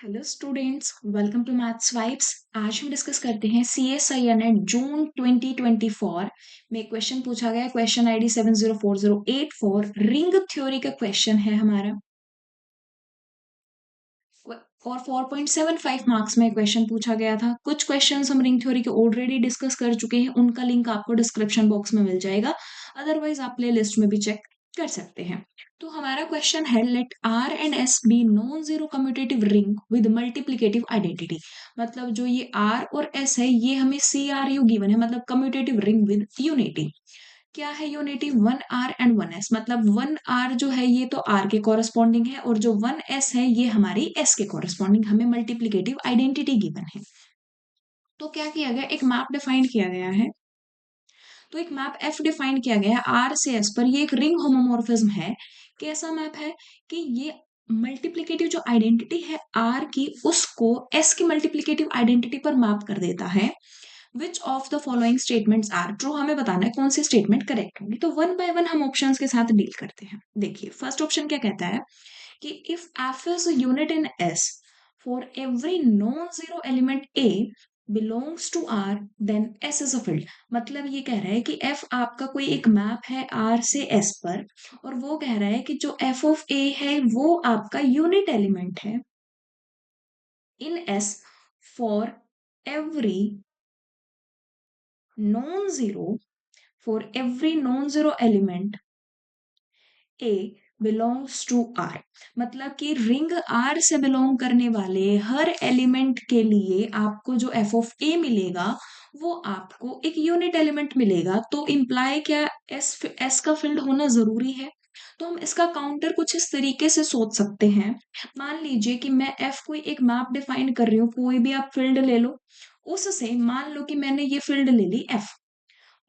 Hello students, welcome to maths vibes. आज हम discuss करते हैं CSIR नेट जून 2024 में क्वेश्चन पूछा गया। क्वेश्चन आईडी 704084 रिंग थ्योरी का क्वेश्चन है हमारा और 4.75 मार्क्स में क्वेश्चन पूछा गया था। कुछ क्वेश्चंस हम रिंग थ्योरी के ऑलरेडी डिस्कस कर चुके हैं, उनका लिंक आपको डिस्क्रिप्शन बॉक्स में मिल जाएगा। अदरवाइज आप प्ले लिस्ट में भी चेक कर सकते हैं। तो हमारा क्वेश्चन है, let R and S be non zero commutative ring with multiplicative identity. मतलब जो ये आर और एस है, ये हमें सी आर यू गिवन है, मतलब कम्यूटेटिव रिंग विद यूनिटी। क्या है unity? One R and one S. मतलब वन आर जो है ये तो आर के कॉरेस्पॉन्डिंग है, और जो वन एस है ये हमारी एस के कॉरेस्पॉन्डिंग हमें मल्टीप्लिकेटिव आइडेंटिटी गिवन है। तो क्या किया गया, एक मैप डिफाइन किया गया है। तो एक मैप एफ डिफाइन किया गया है आर से एस पर। ये एक रिंग होमोमॉर्फिज्म है। कैसा मैप है कि ये मल्टीप्लिकेटिव जो आइडेंटिटी है आर की, उसको एस की मल्टीप्लिकेटिव आइडेंटिटी पर मैप कर देता है। Which of the following statements are true, हमें बताना है कौन सी स्टेटमेंट करेक्ट होगी। तो वन बाय वन हम ऑप्शंस के साथ डील करते हैं। देखिए फर्स्ट ऑप्शन क्या कहता है कि if f is unit in S for every non zero element a belongs to R then S is a field. मतलब ये कह रहा है कि एफ आपका कोई एक मैप है आर से एस पर, और वो कह रहा है कि जो एफ ऑफ ए है वो आपका यूनिट एलिमेंट है in S for every non-zero for every non-zero element A belongs to R। मतलब कि रिंग R से बिलोंग करने वाले हर एलिमेंट के लिए आपको जो एफ ऑफ ए मिलेगा वो आपको एक यूनिट एलिमेंट मिलेगा। तो इम्प्लाई क्या, एस का फील्ड होना जरूरी है। तो हम इसका काउंटर कुछ इस तरीके से सोच सकते हैं। मान लीजिए कि मैं एफ कोई एक मैप डिफाइन कर रही हूँ, कोई भी आप फील्ड ले लो। उससे मान लो कि मैंने ये फील्ड ले ली एफ,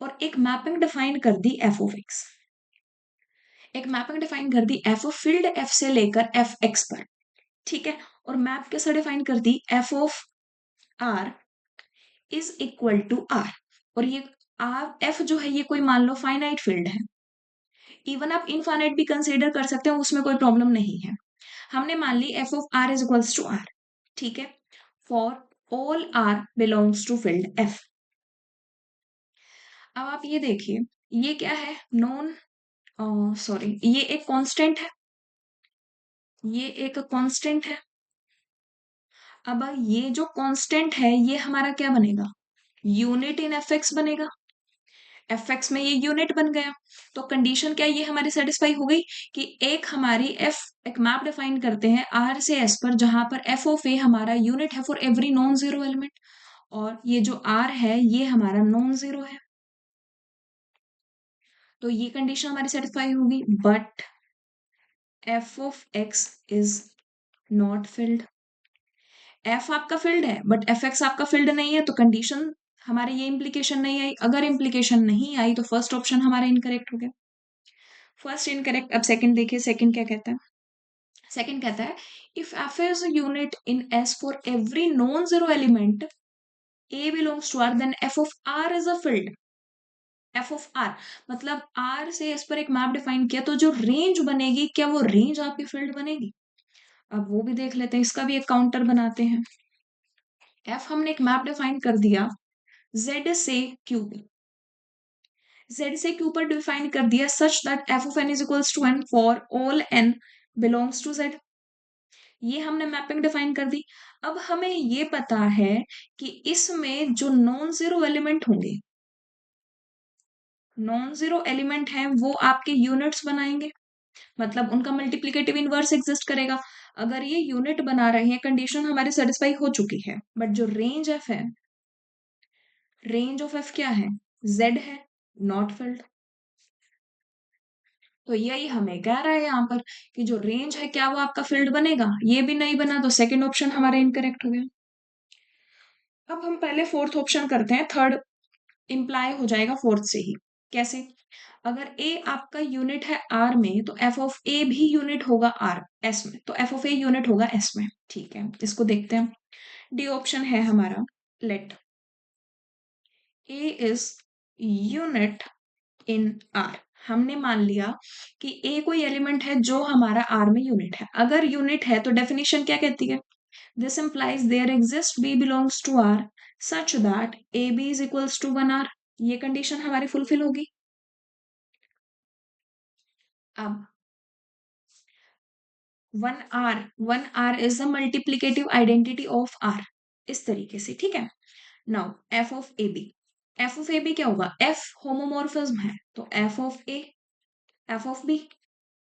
और एक मैपिंग डिफाइन कर दी एफ ऑफ एक्स। एक मैपिंग डिफाइन कर दी एफ ऑफ फील्ड एफ से लेकर एफ एक्स पर। ठीक है। और मैप कैसे डिफाइन कर दी, F of R is equal to R. और ये आर एफ जो है ये कोई मान लो फाइनाइट फील्ड है। इवन आप इनफाइनाइट भी कंसीडर कर सकते हो, उसमें कोई प्रॉब्लम नहीं है। हमने मान ली F of R is equals to R. ठीक है। For all R belongs to field F. अब आप ये देखिए, ये क्या है, नॉन सॉरी, ये एक कांस्टेंट है, ये एक कांस्टेंट है। अब ये जो कांस्टेंट है ये हमारा क्या बनेगा, यूनिट इन एफ एक्स बनेगा। एफ एक्स में ये यूनिट बन गया। तो कंडीशन क्या, ये हमारी सेटिस्फाई हो गई कि एक हमारी एफ, एक मैप डिफाइन करते हैं आर से एस पर, जहां पर एफ ऑफ ए हमारा यूनिट है for every non zero element, और ये जो आर है ये हमारा नॉन जीरो है। तो ये कंडीशन हमारी सेटिस्फाई होगी। But F of x is not filled. F आपका फील्ड है बट एफ एक्स आपका फील्ड नहीं है, तो कंडीशन हमारे ये इंप्लीकेशन नहीं आई। अगर इंप्लीकेशन नहीं आई तो फर्स्ट ऑप्शन हमारा इनकरेक्ट हो गया। First incorrect. अब सेकंड देखिए, सेकंड क्या कहता है। सेकंड कहता है, if f is unit in S for every non zero element a belongs to R then f of R is a field. F of R मतलब आर से S पर एक मैप डिफाइन किया, तो जो रेंज बनेगी क्या वो रेंज आपकी फील्ड बनेगी? अब वो भी देख लेते हैं, इसका भी एक काउंटर बनाते हैं। एफ हमने एक मैप डिफाइन कर दिया z से q पे। z से q पर डिफाइन कर दिया such that f of n is equals to n for all n belongs to z। ये हमने मैपिंग डिफाइन कर दी। अब हमें ये पता है कि इसमें जो नॉन जीरो एलिमेंट होंगे, नॉन जीरो एलिमेंट हैं वो आपके यूनिट्स बनाएंगे, मतलब उनका मल्टीप्लिकेटिव इनवर्स एग्जिस्ट करेगा। अगर ये यूनिट बना रहे हैं, कंडीशन हमारी सेटिस्फाई हो चुकी है। बट जो रेंज एफ है, रेंज ऑफ एफ क्या है, z है, नॉट फिल्ड। तो यही हमें कह रहा है यहाँ पर कि जो रेंज है क्या वो आपका फील्ड बनेगा? ये भी नहीं बना, तो सेकंड ऑप्शन हमारा इनकरेक्ट हो गया। अब हम पहले फोर्थ ऑप्शन करते हैं, थर्ड इंप्लाई हो जाएगा फोर्थ से ही। कैसे? अगर ए आपका यूनिट है आर में, तो एफ ऑफ ए भी यूनिट होगा आर एस में, तो एफ ऑफ ए यूनिट होगा एस में। ठीक है, इसको देखते हैं। डी ऑप्शन है हमारा, let a is unit in R. हमने मान लिया कि ए कोई एलिमेंट है जो हमारा आर में यूनिट है। अगर यूनिट है तो डेफिनेशन क्या कहती है, This implies there exists B belongs to R such that AB is equals to 1R. ये कंडीशन हमारी फुलफिल होगी. अब 1R is the multiplicative identity of R. इस तरीके से, ठीक है. Now f of AB क्या होगा? F होमोमॉर्फिज्म है, तो f of A, f of B,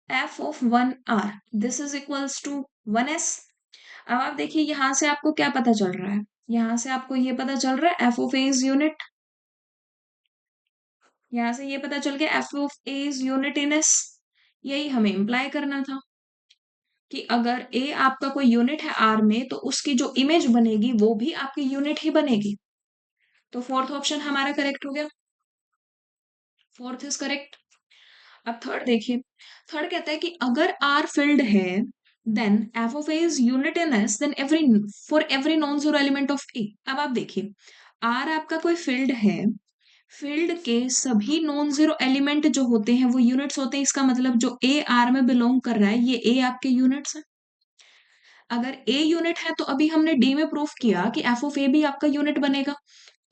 f of 1R, this is equals to 1s. अब आप देखिए यहां से आपको क्या पता चल रहा है? यहां से आपको ये पता चल रहा है f of A is unit. यहां से ये पता चल गया f of A is unit in S. यही हमें इंप्लाई करना था कि अगर A आपका कोई यूनिट है R में, तो उसकी जो इमेज बनेगी वो भी आपकी यूनिट ही बनेगी. तो फोर्थ ऑप्शन हमारा करेक्ट हो गया. Fourth is correct. अब थर्ड देखिए. थर्ड कहता है कि अगर R फिल्ड है, then f of A is unit in S, then for every non zero element of A. अब आप देखिए R आपका कोई फील्ड है, फील्ड के सभी नॉन जीरो एलिमेंट जो होते हैं वो यूनिट्स होते हैं. इसका मतलब जो A R में बिलोंग कर रहा है, ये A आपके यूनिट्स है. अगर A यूनिट है तो अभी हमने D में प्रूफ किया कि f of A भी आपका यूनिट बनेगा.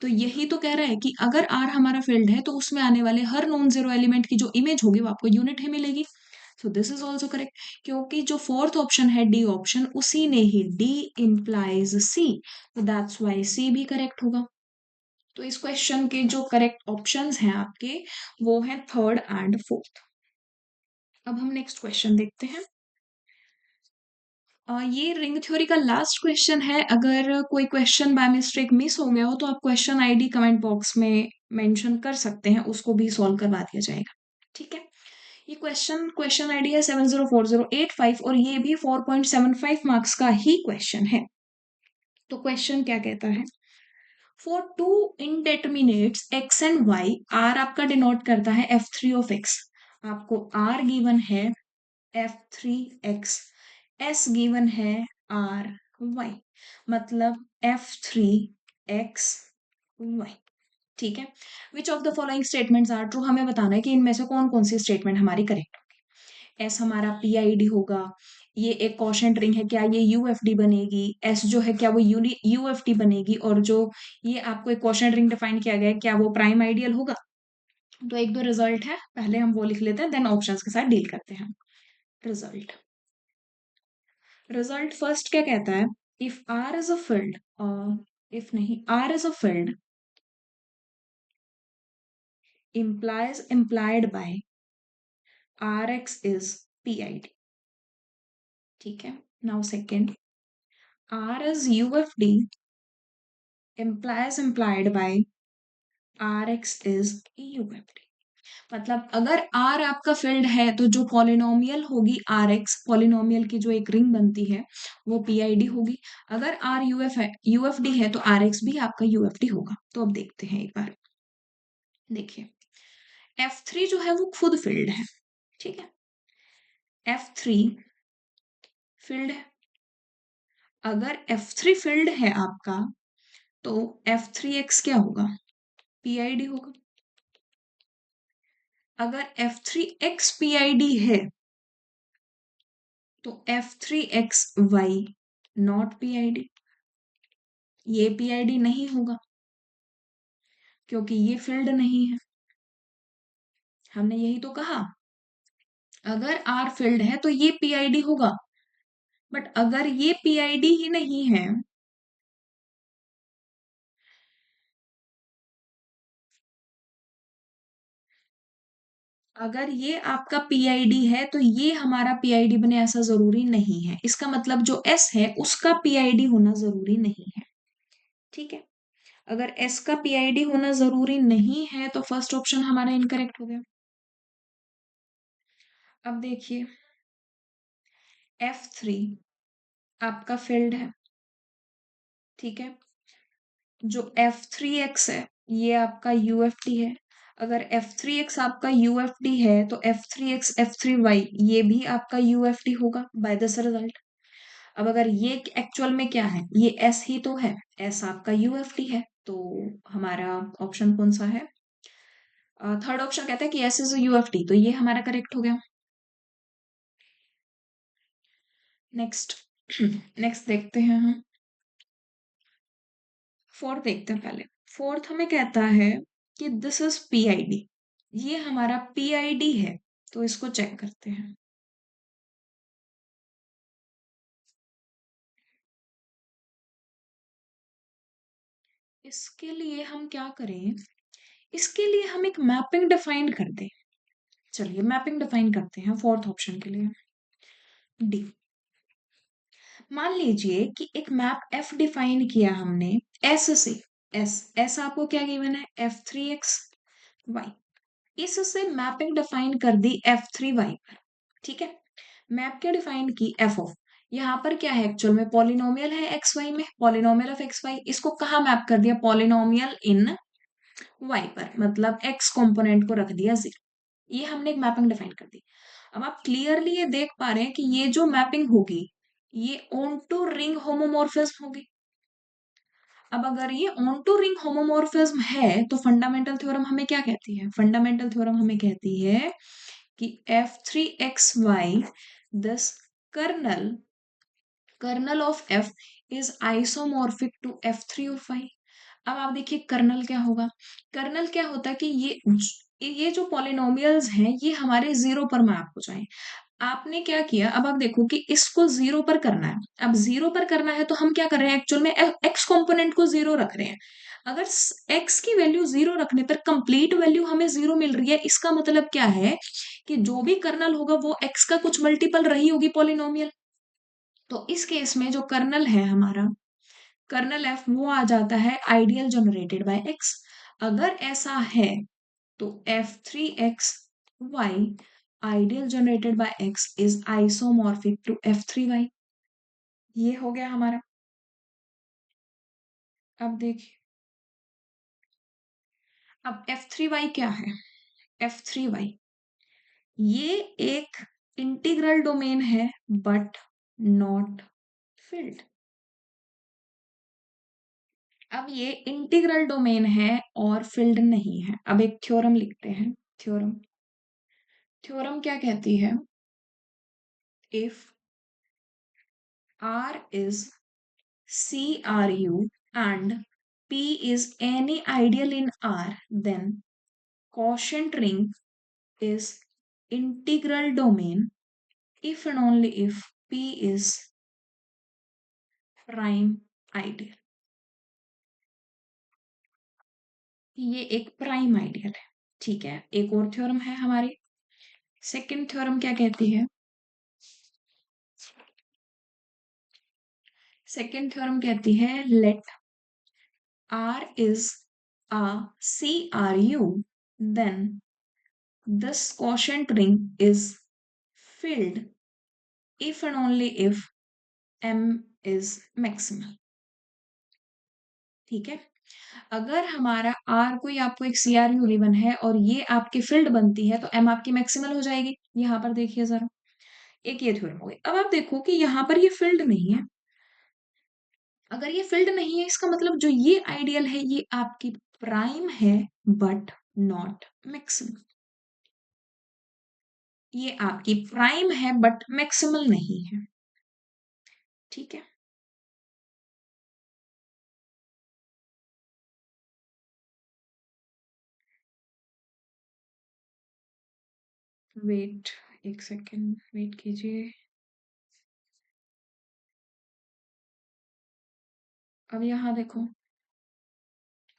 तो यही तो कह रहा है कि अगर R हमारा फील्ड है तो उसमें आने वाले हर नॉन जीरो एलिमेंट की जो इमेज होगी वो आपको यूनिट ही मिलेगी. So this is also correct, क्योंकि जो फोर्थ ऑप्शन है डी ऑप्शन, उसी ने ही डी इंप्लाइज सी, तो दैट्स वाई सी भी करेक्ट होगा. तो इस क्वेश्चन के जो करेक्ट ऑप्शंस हैं आपके, वो हैं थर्ड एंड फोर्थ. अब हम नेक्स्ट क्वेश्चन देखते हैं. ये रिंग थ्योरी का लास्ट क्वेश्चन है. अगर कोई क्वेश्चन बाय मिस्टेक मिस हो गया हो तो आप क्वेश्चन आईडी कमेंट बॉक्स में मेंशन कर सकते हैं, उसको भी सॉल्व करवा दिया जाएगा. ठीक है. ये क्वेश्चन आईडी है 704085 और ये भी 4.75 मार्क्स का ही क्वेश्चन है. तो क्वेश्चन क्या कहता है? For two indeterminates x and y, r आपका डिनोट करता है f3 ऑफ x. आपको r गिवन है f3x, s गिवन है ry, मतलब f3x y. ठीक है. Which of the following statements are true? हमें बताना है कि इनमें से कौन कौन सी स्टेटमेंट हमारी करेक्ट होगी. एस हमारा पीआईडी होगा. ये एक क्वोशंट रिंग है, क्या ये यूएफडी बनेगी? एस जो है क्या वो यूएफडी बनेगी? और जो ये आपको एक क्वोशंट रिंग डिफाइन किया गया है, क्या वो प्राइम आइडियल होगा? तो एक दो रिजल्ट है, पहले हम वो लिख लेते हैं, देन ऑप्शंस के साथ डील करते हैं. रिजल्ट फर्स्ट क्या कहता है? If R is a field, if नहीं, R is a field implied by Rx is PID. ठीक है. Now second, R is UFD implied by Rx is UFD. मतलब अगर R आपका फील्ड है तो जो पॉलिनोमियल होगी Rx, पॉलिनोमियल की जो एक रिंग बनती है वो PID होगी. अगर R UFD है तो Rx भी आपका UFD होगा. तो अब देखते हैं एक बार. देखिए F3 जो है वो खुद फील्ड है. ठीक है. F3 फील्ड है. अगर F3 फील्ड है आपका तो F3x क्या होगा? PID होगा. अगर F3x PID है तो F3xy नॉट PID. ये PID नहीं होगा क्योंकि ये फील्ड नहीं है. हमने यही तो कहा, अगर R फील्ड है तो ये PID होगा. बट अगर ये PID ही नहीं है, अगर ये आपका PID है तो ये हमारा PID बने ऐसा जरूरी नहीं है. इसका मतलब जो S है उसका PID होना जरूरी नहीं है. ठीक है. अगर S का PID होना जरूरी नहीं है तो फर्स्ट ऑप्शन हमारा इनकरेक्ट हो गया. अब देखिए F3 आपका फील्ड है. ठीक है. जो F3x है ये आपका UFD है. अगर F3x आपका UFD है तो F3x F3y ये भी आपका UFD होगा बाय दिस रिजल्ट. अब अगर ये एक्चुअल में क्या है, ये S ही तो है, S आपका UFD है. तो हमारा ऑप्शन कौन सा है? थर्ड ऑप्शन कहता है कि S इज UFD, तो ये हमारा करेक्ट हो गया. नेक्स्ट नेक्स्ट देखते हैं हम। फोर्थ देखते हैं पहले। फोर्थ हमें कहता है कि दिस इज पीआईडी। ये हमारा पीआईडी है, तो इसको चेक करते हैं। इसके लिए हम क्या करें, इसके लिए हम एक मैपिंग डिफाइन कर दें। चलिए मैपिंग डिफाइन करते हैं फोर्थ ऑप्शन के लिए। डी। मान लीजिए कि एक मैप एफ डिफाइन किया हमने एस से। एस आपको क्या गिवन है, f3x y। इससे मैपिंग डिफाइन कर दी f3y पर। ठीक है, मैप क्या डिफाइन की, एफ ऑफ, यहाँ पर क्या है एक्चुअल में पॉलिनोमियल है एक्स वाई में, पॉलिनोमियल ऑफ एक्स वाई। इसको कहाँ मैप कर दिया, पॉलिनोमियल इन वाई पर, मतलब एक्स कंपोनेंट को रख दिया 0। ये हमने एक मैपिंग डिफाइन कर दी। अब आप क्लियरली ये देख पा रहे हैं कि ये जो मैपिंग होगी ये ऑन टू रिंग होमोमॉर्फिज्म होगी। अब अगर ये ऑन टू रिंग होमोमॉर्फिज्म है तो फंडामेंटल थ्योरम हमें क्या कहती है, फंडामेंटल थ्योरम हमें कहती है कि f3xy this kernel kernel of f is isomorphic to f3 of y। अब आप देखिए कर्नल क्या होगा, कर्नल क्या होता है कि ये जो पॉलिनोमियल्स हैं ये हमारे 0 पर मैप हो जाए। आपने क्या किया, अब आप देखो कि इसको 0 पर करना है। अब 0 पर करना है तो हम क्या कर रहे हैं, एक्चुअल में एक्स कंपोनेंट को 0 रख रहे हैं। अगर एक्स की वैल्यू 0 रखने पर कंप्लीट वैल्यू हमें 0 मिल रही है, इसका मतलब क्या है कि जो भी कर्नल होगा वो एक्स का कुछ मल्टीपल रही होगी पॉलिनोमियल। तो इस केस में जो कर्नल है हमारा, कर्नल एफ, वो आ जाता है आइडियल जनरेटेड बाय एक्स। अगर ऐसा है तो f3xy ideal generated by x is isomorphic to f3y। ये हो गया हमारा। अब देखिए, अब f3y क्या है, f3y ये एक इंटीग्रल डोमेन है बट नॉट फील्ड। अब ये इंटीग्रल डोमेन है और फील्ड नहीं है। अब एक थ्योरम लिखते हैं। थ्योरम, थ्योरम क्या कहती है, if R is CRU and P is any ideal in R, then quotient ring is integral domain if and only if P is prime ideal। ये एक प्राइम आइडियल है। ठीक है, एक और थ्योरम है हमारी। सेकंड थ्योरम क्या कहती है, सेकंड थ्योरम कहती है late R is a CRU, then this quotient ring is filled if and only if m is maximal। ठीक है, अगर हमारा r कोई आपको एक सी आर यू गिवन है और ये आपकी फील्ड बनती है तो m आपकी मैक्सिमल हो जाएगी। यहाँ पर देखिए जरा, एक ये थ्योरम हो गई। अब आप देखो कि यहाँ पर ये फील्ड नहीं है। अगर ये फील्ड नहीं है इसका मतलब जो ये आइडियल है ये आपकी प्राइम है बट नॉट मैक्सिमल। ये आपकी प्राइम है बट मैक्सिमल नहीं है। ठीक है, वेट, एक सेकेंड वेट कीजिए। अब यहाँ देखो,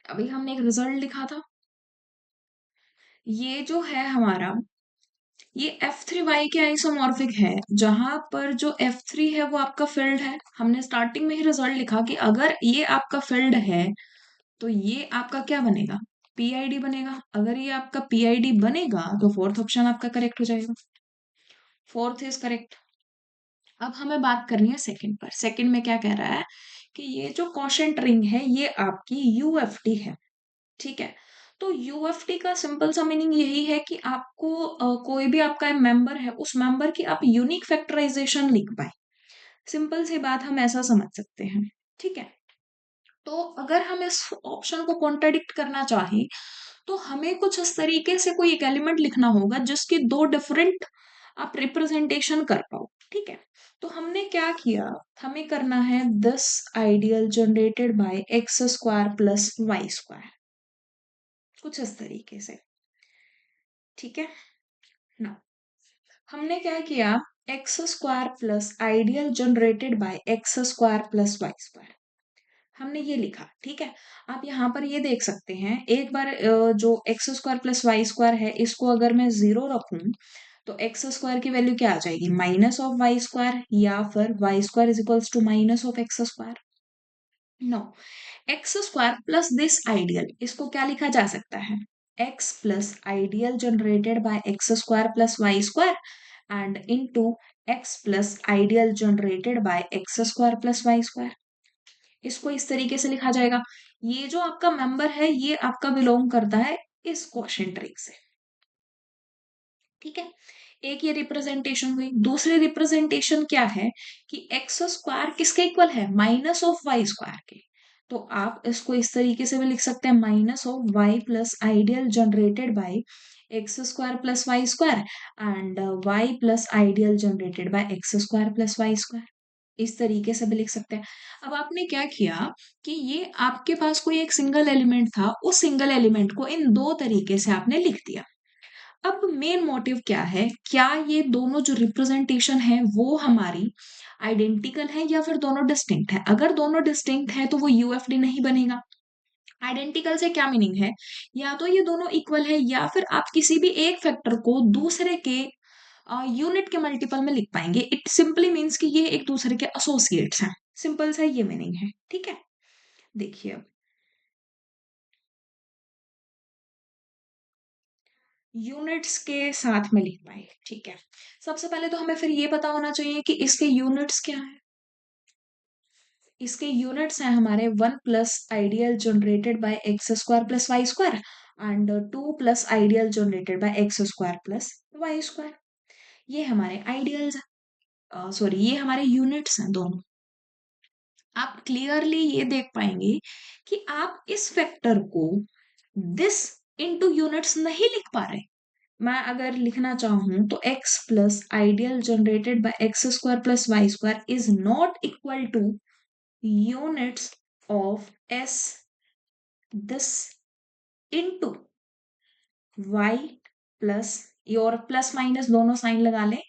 अभी हमने एक रिजल्ट लिखा था, ये जो है हमारा, ये f3y के आइसोमॉर्फिक है, जहां पर जो f3 है वो आपका फील्ड है। हमने स्टार्टिंग में ही रिजल्ट लिखा कि अगर ये आपका फील्ड है तो ये आपका क्या बनेगा, पीआईडी बनेगा। अगर ये आपका पीआईडी बनेगा तो फोर्थ ऑप्शन आपका करेक्ट हो जाएगा। Fourth is correct. अब हमें बात करनी है सेकंड पर। सेकंड में क्या कह रहा है कि ये जो क्वोशंट रिंग है ये आपकी यूएफटी है। ठीक है, तो यूएफटी का सिंपल सा मीनिंग यही है कि आपको कोई भी आपका मेंबर है उस मेंबर की आप यूनिक फैक्टराइजेशन लिख पाए। सिंपल सी बात हम ऐसा समझ सकते हैं। ठीक है, तो अगर हम इस ऑप्शन को कॉन्ट्राडिक्ट करना चाहें तो हमें कुछ इस तरीके से कोई एक एलिमेंट लिखना होगा जिसकी दो डिफरेंट आप रिप्रेजेंटेशन कर पाओ। ठीक है, तो हमने क्या किया, हमें करना है this ideal generated by x square plus y square, कुछ इस तरीके से। ठीक है ना, हमने क्या किया, x square plus ideal generated by x square plus y square, हमने ये लिखा। ठीक है, आप यहाँ पर ये देख सकते हैं, एक बार जो x square plus y square है इसको अगर मैं जीरो रखूं तो एक्स स्क्वायर की वैल्यू क्या आ जाएगी, माइनस ऑफ वाई स्क्वायर, या फिर y square is equals to minus of x square. No, x square plus this ideal, इसको क्या लिखा जा सकता है, x plus ideal generated by x square plus y square and into x plus ideal generated by x square plus y square. इसको इस तरीके से लिखा जाएगा, ये जो आपका मेंबर है ये आपका बिलोंग करता है इस क्वोशिएंट ट्रिक से। ठीक है, एक ये रिप्रेजेंटेशन हुई। दूसरी रिप्रेजेंटेशन क्या है कि एक्स स्क्वायर किसके इक्वल है, माइनस ऑफ वाई स्क्वायर के। तो आप इसको इस तरीके से भी लिख सकते हैं, minus of y plus ideal generated by x square plus y square and y plus ideal generated by x square plus y square, इस तरीके से भी लिख सकते हैं। अब आपने क्या किया कि ये आपके पास कोई एक सिंगल एलिमेंट था, उस सिंगल एलिमेंट को इन दो तरीके से आपने लिख दिया। अब मेन मोटिव क्या है, क्या ये दोनों जो रिप्रेजेंटेशन है वो हमारी आइडेंटिकल है या फिर दोनों डिस्टिंक्ट है। अगर दोनों डिस्टिंक्ट है तो वो यूएफडी नहीं बनेगा। आइडेंटिकल से क्या मीनिंग है, या तो ये दोनों इक्वल है या फिर आप किसी भी एक फैक्टर को दूसरे के यूनिट के मल्टीपल में लिख पाएंगे। इट सिंपली मीन्स कि ये एक दूसरे के एसोसिएट्स हैं, सिंपल सा ये मीनिंग है। ठीक है, देखिए अब यूनिट्स के साथ में लिख पाए। ठीक है, सबसे पहले तो हमें फिर ये पता होना चाहिए कि इसके यूनिट्स क्या है। इसके यूनिट्स हैं हमारे 1 plus ideal generated by x square plus y square and 2 plus ideal generated by x square plus y square. ये हमारे आइडियल्स, सॉरी ये हमारे यूनिट्स हैं दोनों। आप क्लियरली ये देख पाएंगे कि आप इस फैक्टर को दिस इनटू यूनिट्स नहीं लिख पा रहे। मैं अगर लिखना चाहूं तो x plus ideal generated by x square plus y square is not equal to units of s this into y plus, ये और प्लस माइनस दोनों साइन लगा लें,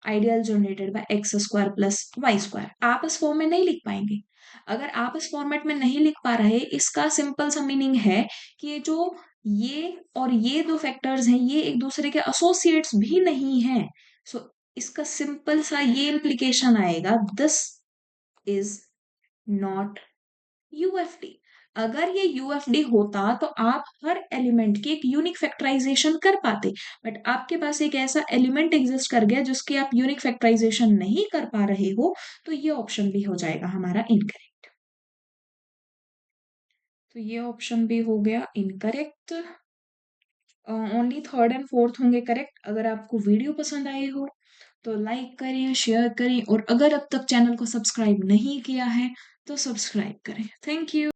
ideal generated by x square plus y square. आप इस form में नहीं लिख पाएंगे। अगर आप इस फॉर्मेट में नहीं लिख पा रहे, इसका सिंपल सा मीनिंग है कि ये और ये दो फैक्टर्स हैं ये एक दूसरे के एसोसिएट्स भी नहीं हैं। सो इसका सिंपल सा ये इम्प्लीकेशन आएगा, दिस इज नॉट यूएफडी। अगर ये यूएफडी होता तो आप हर एलिमेंट की एक यूनिक फैक्टराइजेशन कर पाते, बट आपके पास एक ऐसा एलिमेंट एग्जिस्ट कर गया जिसकी आप यूनिक फैक्टराइजेशन नहीं कर पा रहे हो, तो ये ऑप्शन भी हो जाएगा हमारा इनकरेक्ट। तो ये ऑप्शन भी हो गया incorrect. Only third and fourth होंगे करेक्ट। अगर आपको वीडियो पसंद आई हो तो लाइक करें, शेयर करें, और अगर अब तक चैनल को सब्सक्राइब नहीं किया है तो सब्सक्राइब करें। Thank you.